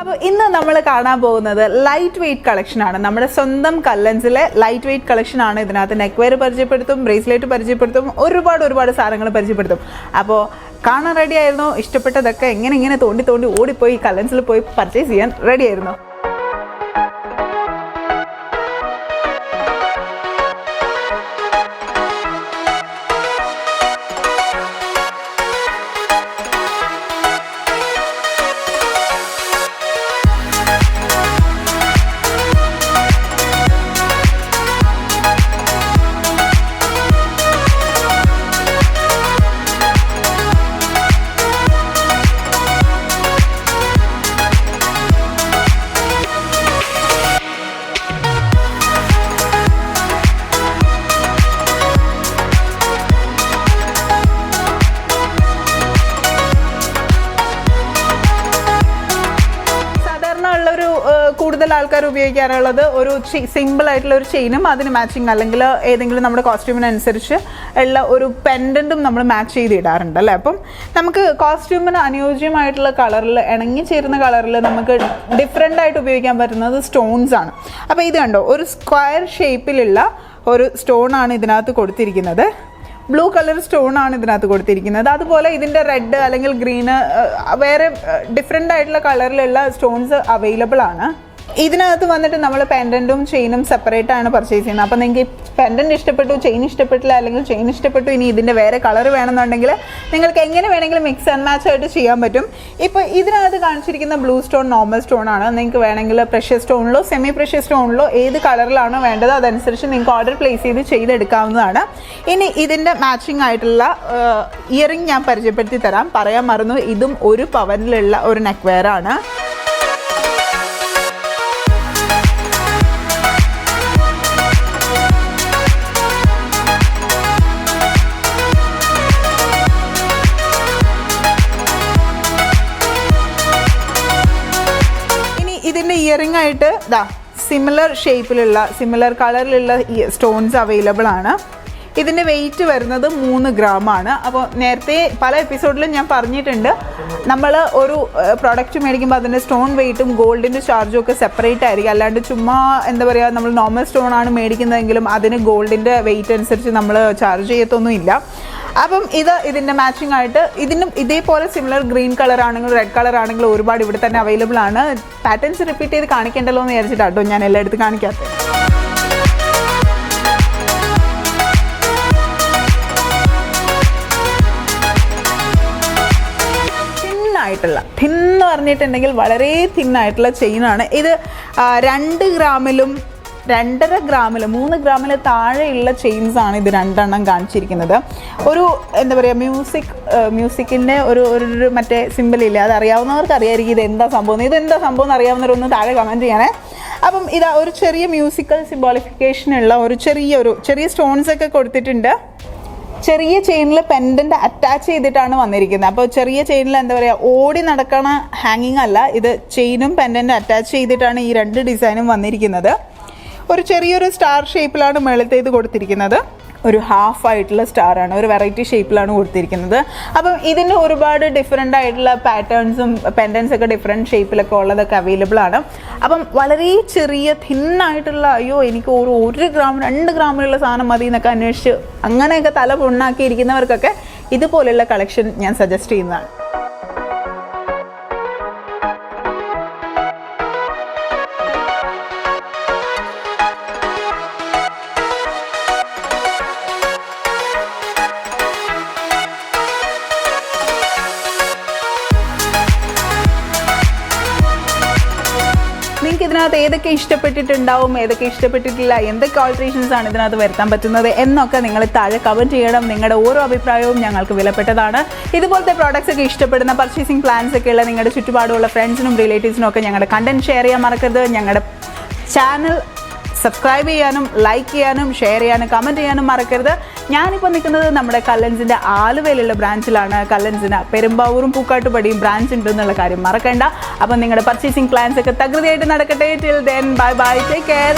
അപ്പോൾ ഇന്ന് നമ്മൾ കാണാൻ പോകുന്നത് ലൈറ്റ് വെയ്റ്റ് കളക്ഷൻ ആണ്. നമ്മുടെ സ്വന്തം കല്ലൻസിലെ ലൈറ്റ് വെയ്റ്റ് കളക്ഷൻ ആണ്. ഇതിനകത്ത് നെക്ക് വെയർ പരിചയപ്പെടുത്തും, ബ്രേസ്ലെറ്റ് പരിചയപ്പെടുത്തും, ഒരുപാട് സാധനങ്ങൾ പരിചയപ്പെടുത്തും. അപ്പോൾ കാണാൻ റെഡി ആയിരുന്നു. ഇഷ്ടപ്പെട്ടതൊക്കെ ഇങ്ങനെ തോണ്ടി ഓടിപ്പോയി കല്ലൻസിൽ പോയി പർച്ചേസ് ചെയ്യാൻ റെഡി ആയിരുന്നു. കൂടുതൽ ആൾക്കാർ ഉപയോഗിക്കാറുള്ളത് ഒരു സിമ്പിൾ ആയിട്ടുള്ള ഒരു ചെയിനും അതിന് മാച്ചിങ് അല്ലെങ്കിൽ ഏതെങ്കിലും നമ്മുടെ കോസ്റ്റ്യൂമിനനുസരിച്ച് ഉള്ള ഒരു പെൻഡൻറ്റും നമ്മൾ മാച്ച് ചെയ്ത് ഇടാറുണ്ട് അല്ലേ. അപ്പം നമുക്ക് കോസ്റ്റ്യൂമിന് അനുയോജ്യമായിട്ടുള്ള കളറിൽ ഇണങ്ങി ചേരുന്ന കളറിൽ നമുക്ക് ഡിഫറെൻ്റ് ആയിട്ട് ഉപയോഗിക്കാൻ പറ്റുന്നത് സ്റ്റോൺസ് ആണ്. അപ്പോൾ ഇത് കണ്ടോ, ഒരു സ്ക്വയർ ഷേപ്പിലുള്ള ഒരു സ്റ്റോണാണ് ഇതിനകത്ത് കൊടുത്തിരിക്കുന്നത്. ബ്ലൂ കളർ സ്റ്റോൺ ആണ് ഇതിനകത്ത് കൊടുത്തിരിക്കുന്നത്. അതുപോലെ ഇതിൻ്റെ റെഡ് അല്ലെങ്കിൽ ഗ്രീന് വേറെ ഡിഫറെൻ്റ് ആയിട്ടുള്ള കളറിലുള്ള സ്റ്റോൺസ് അവൈലബിൾ ആണ്. ഇതിനകത്ത് വന്നിട്ട് നമ്മൾ പെൻഡൻറ്റും ചെയിനും സെപ്പറേറ്റ് ആണ് പർച്ചേസ് ചെയ്യുന്നത്. അപ്പോൾ നിങ്ങൾക്ക് പെൻഡൻറ്റ് ഇഷ്ടപ്പെട്ടു, ചെയിൻ ഇഷ്ടപ്പെട്ടില്ല, അല്ലെങ്കിൽ ചെയിൻ ഇഷ്ടപ്പെട്ടു, ഇനി ഇതിൻ്റെ വേറെ കളർ വേണമെന്നുണ്ടെങ്കിൽ നിങ്ങൾക്ക് എങ്ങനെ വേണമെങ്കിലും മിക്സ് ആൻഡ് മാച്ച് ആയിട്ട് ചെയ്യാൻ പറ്റും. ഇപ്പോൾ ഇതിനകത്ത് കാണിച്ചിരിക്കുന്ന ബ്ലൂ സ്റ്റോൺ നോർമൽ സ്റ്റോൺ ആണ്. നിങ്ങൾക്ക് വേണമെങ്കിൽ പ്രഷ്യസ് സ്റ്റോണിലോ സെമി പ്രഷ്യസ് സ്റ്റോണിലോ ഏത് കളറിലാണോ വേണ്ടത് അതനുസരിച്ച് നിങ്ങൾക്ക് ഓർഡർ പ്ലേസ് ചെയ്തെടുക്കാവുന്നതാണ്. ഇനി ഇതിൻ്റെ മാച്ചിങ് ആയിട്ടുള്ള ഇയറിംഗ് ഞാൻ പരിചയപ്പെടുത്തി തരാം. പറയാൻ മറന്നു, ഇതും ഒരു പവനിലുള്ള ഒരു നെക്ക് വെയർ ആണ്. ഇതിൻ്റെ ഇയറിംഗ് ആയിട്ട് സിമിലർ ഷേപ്പിലുള്ള സിമിലർ കളറിലുള്ള സ്റ്റോൺസ് അവൈലബിൾ ആണ്. ഇതിൻ്റെ വെയിറ്റ് വരുന്നത് 3 ഗ്രാമാണ്. അപ്പോൾ നേരത്തെ പല എപ്പിസോഡിലും ഞാൻ പറഞ്ഞിട്ടുണ്ട്, നമ്മൾ ഒരു പ്രോഡക്റ്റ് മേടിക്കുമ്പോൾ അതിൻ്റെ സ്റ്റോൺ വെയിറ്റും ഗോൾഡിൻ്റെ ചാർജും ഒക്കെ സെപ്പറേറ്റ് ആയിരിക്കും. അല്ലാണ്ട് ചുമ്മാ എന്താ പറയുക, നമ്മൾ നോർമൽ സ്റ്റോൺ ആണ് മേടിക്കുന്നതെങ്കിലും അതിന് ഗോൾഡിൻ്റെ വെയിറ്റ് അനുസരിച്ച് നമ്മൾ ചാർജ് ചെയ്യത്തൊന്നുമില്ല. അപ്പം ഇതിൻ്റെ മാച്ചിങ് ആയിട്ട് ഇതിനും ഇതേപോലെ സിമിലർ ഗ്രീൻ കളർ ആണെങ്കിലും റെഡ് കളർ ആണെങ്കിലും ഒരുപാട് ഇവിടെ തന്നെ അവൈലബിൾ ആണ്. പാറ്റേൺസ് റിപ്പീറ്റ് ചെയ്ത് കാണിക്കേണ്ടല്ലോ എന്ന് വിചാരിച്ചിട്ടാട്ടോ ഞാൻ എല്ലായിടത്തും കാണിക്കാത്തത്. തിന്ന് പറഞ്ഞിട്ടുണ്ടെങ്കിൽ വളരെ തിന്നായിട്ടുള്ള ചെയിനാണ് ഇത്. 2 ഗ്രാമിലും 2.5 ഗ്രാമിലും 3 ഗ്രാമിൽ താഴെയുള്ള ചെയിൻസ് ആണ് ഇത് 2 എണ്ണം കാണിച്ചിരിക്കുന്നത്. ഒരു എന്താ പറയുക, മ്യൂസിക്കിൻ്റെ ഒരു മറ്റേ സിമ്പിളില്ലേ, അത് അറിയാവുന്നവർക്ക് അറിയായിരിക്കും ഇതെന്താ സംഭവം എന്ന് അറിയാവുന്നവരൊന്ന് താഴെ കമൻറ്റ് ചെയ്യണേ. അപ്പം ഇതാ ഒരു ചെറിയ മ്യൂസിക്കൽ സിംബോളിഫിക്കേഷനുള്ള ഒരു ചെറിയ സ്റ്റോൺസ് ഒക്കെ കൊടുത്തിട്ടുണ്ട്. ചെറിയ ചെയിനിൽ പെൻഡൻറ്റ് അറ്റാച്ച് ചെയ്തിട്ടാണ് വന്നിരിക്കുന്നത്. അപ്പോൾ ചെറിയ ചെയിനിൽ എന്താ പറയുക, ഓടി നടക്കണ ഹാങ്ങിങ് അല്ല, ഇത് ചെയിനും പെൻഡൻറ്റ് അറ്റാച്ച് ചെയ്തിട്ടാണ് ഈ 2 ഡിസൈനും വന്നിരിക്കുന്നത്. ഒരു ചെറിയൊരു സ്റ്റാർ ഷേപ്പിലാണ് മേളത്തേത് കൊടുത്തിരിക്കുന്നത്. ഒരു ഹാഫ് ആയിട്ടുള്ള സ്റ്റാറാണ്, ഒരു വെറൈറ്റി ഷേപ്പിലാണ് കൊടുത്തിരിക്കുന്നത്. അപ്പം ഇതിൻ്റെ ഒരുപാട് ഡിഫറെൻ്റ് ആയിട്ടുള്ള പാറ്റേൺസും പെൻഡൻസ് ഒക്കെ ഡിഫറെൻറ്റ് ഷേപ്പിലൊക്കെ ഉള്ളതൊക്കെ അവൈലബിൾ ആണ്. അപ്പം വളരെ ചെറിയ തിന്നായിട്ടുള്ള എനിക്ക് 1 ഗ്രാം 2 ഗ്രാമിലുള്ള സാധനം മതി എന്നൊക്കെ അന്വേഷിച്ച് അങ്ങനെയൊക്കെ തല പുണ്ണാക്കിയിരിക്കുന്നവർക്കൊക്കെ ഇതുപോലെയുള്ള കളക്ഷൻ ഞാൻ സജസ്റ്റ് ചെയ്യുന്നതാണ്. നിങ്ങൾക്ക് ഇതിനകത്ത് ഏതൊക്കെ ഇഷ്ടപ്പെട്ടിട്ടുണ്ടാവും, ഏതൊക്കെ ഇഷ്ടപ്പെട്ടിട്ടില്ല, എന്തൊക്കെ ഓൾട്രേഷൻസ് ആണ് ഇതിനകത്ത് വരുത്താൻ പറ്റുന്നത് എന്നൊക്കെ നിങ്ങൾ താഴെ കമൻറ്റ് ചെയ്യണം. നിങ്ങളുടെ ഓരോ അഭിപ്രായവും ഞങ്ങൾക്ക് വിലപ്പെട്ടതാണ്. ഇതുപോലത്തെ പ്രോഡക്റ്റ്സ് ഒക്കെ ഇഷ്ടപ്പെടുന്ന പർച്ചേസിംഗ് പ്ലാൻസ് ഒക്കെ ഉള്ള നിങ്ങളുടെ ചുറ്റുപാടുള്ള ഫ്രണ്ട്സിനും റിലേറ്റീവ്സിനും ഒക്കെ ഞങ്ങളുടെ കണ്ടന്റ് ഷെയർ ചെയ്യാൻ മറക്കരുത്. ഞങ്ങളുടെ ചാനൽ സബ്സ്ക്രൈബ് ചെയ്യാനും ലൈക്ക് ചെയ്യാനും ഷെയർ ചെയ്യാനും കമൻറ്റ് ചെയ്യാനും മറക്കരുത്. ഞാനിപ്പോൾ നിൽക്കുന്നത് നമ്മുടെ കല്ലൻസിൻ്റെ ആലുവയിലുള്ള ബ്രാഞ്ചിലാണ്. കല്ലൻസിന് പെരുമ്പാവൂരും പൂക്കാട്ടുപടിയും ബ്രാഞ്ച് ഉണ്ടെന്നുള്ള കാര്യം മറക്കണ്ട. അപ്പം നിങ്ങളുടെ പർച്ചേസിംഗ് പ്ലാൻസ് ഒക്കെ തകൃതിയായിട്ട് നടക്കട്ടെ. Till then bye bye, take care.